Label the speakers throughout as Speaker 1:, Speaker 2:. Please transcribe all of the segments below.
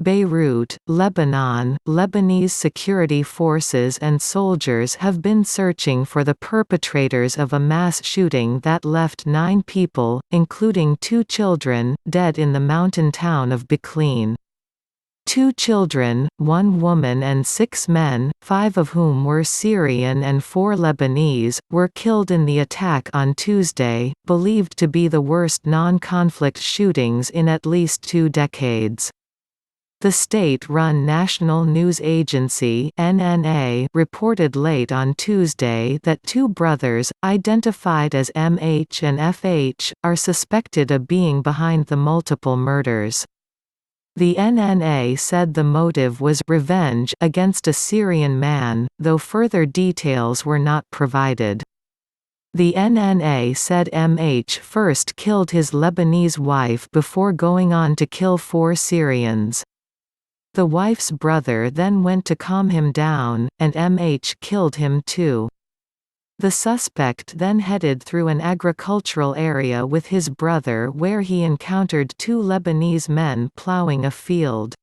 Speaker 1: Beirut, Lebanon. Lebanese security forces and soldiers have been searching for the perpetrators of a mass shooting that left 9 people, including 2 children, dead in the mountain town of Baakline. 2 children, 1 woman and 6 men, 5 of whom were Syrian and 4 Lebanese, were killed in the attack on Tuesday, believed to be the worst non-conflict shootings in at least 2 decades. The state-run national news agency (NNA) reported late on Tuesday that 2 brothers, identified as MH and FH, are suspected of being behind the multiple murders. The NNA said the motive was revenge against a Syrian man, though further details were not provided. The NNA said MH first killed his Lebanese wife before going on to kill 4 Syrians. The wife's brother then went to calm him down, and MH killed him too. The suspect then headed through an agricultural area with his brother where he encountered 2 Lebanese men plowing a field.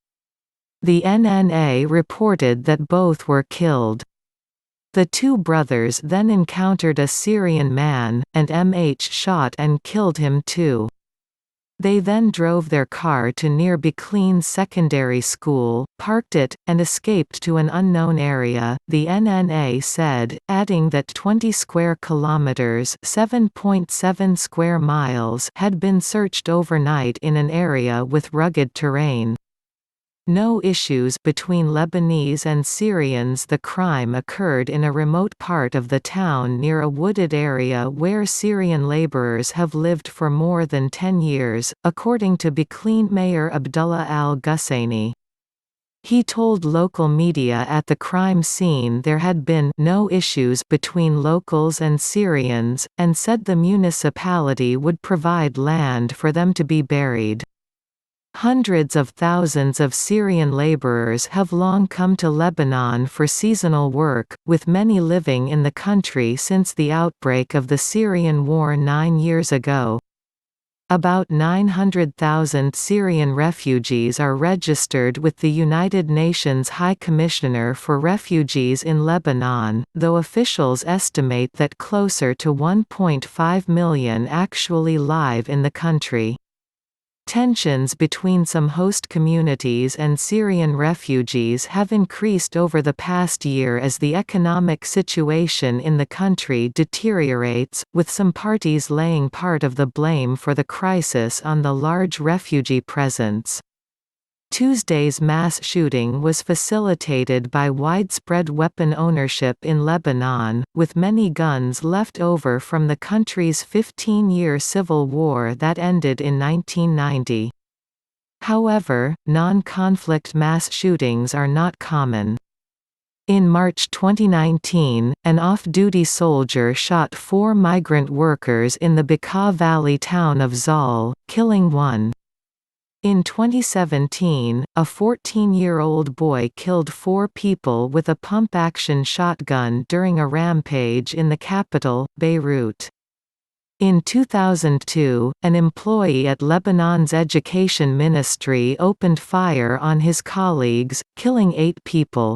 Speaker 1: The NNA reported that both were killed. The 2 brothers then encountered a Syrian man, and MH shot and killed him too. They then drove their car to near Baakline Secondary School, parked it, and escaped to an unknown area, the NNA said, adding that 20 square kilometers (7.7 square miles) had been searched overnight in an area with rugged terrain. No issues between Lebanese and Syrians. The crime occurred in a remote part of the town near a wooded area where Syrian laborers have lived for more than 10 years, according to Baakline Mayor Abdullah al-Ghussaini. He told local media at the crime scene there had been no issues between locals and Syrians, and said the municipality would provide land for them to be buried. Hundreds of thousands of Syrian laborers have long come to Lebanon for seasonal work, with many living in the country since the outbreak of the Syrian war 9 years ago. About 900,000 Syrian refugees are registered with the United Nations High Commissioner for Refugees in Lebanon, though officials estimate that closer to 1.5 million actually live in the country. Tensions between some host communities and Syrian refugees have increased over the past year as the economic situation in the country deteriorates, with some parties laying part of the blame for the crisis on the large refugee presence. Tuesday's mass shooting was facilitated by widespread weapon ownership in Lebanon, with many guns left over from the country's 15-year civil war that ended in 1990. However, non-conflict mass shootings are not common. In March 2019, an off-duty soldier shot 4 migrant workers in the Bekaa Valley town of Zahle, killing 1. In 2017, a 14-year-old boy killed 4 people with a pump-action shotgun during a rampage in the capital, Beirut. In 2002, an employee at Lebanon's education ministry opened fire on his colleagues, killing 8 people.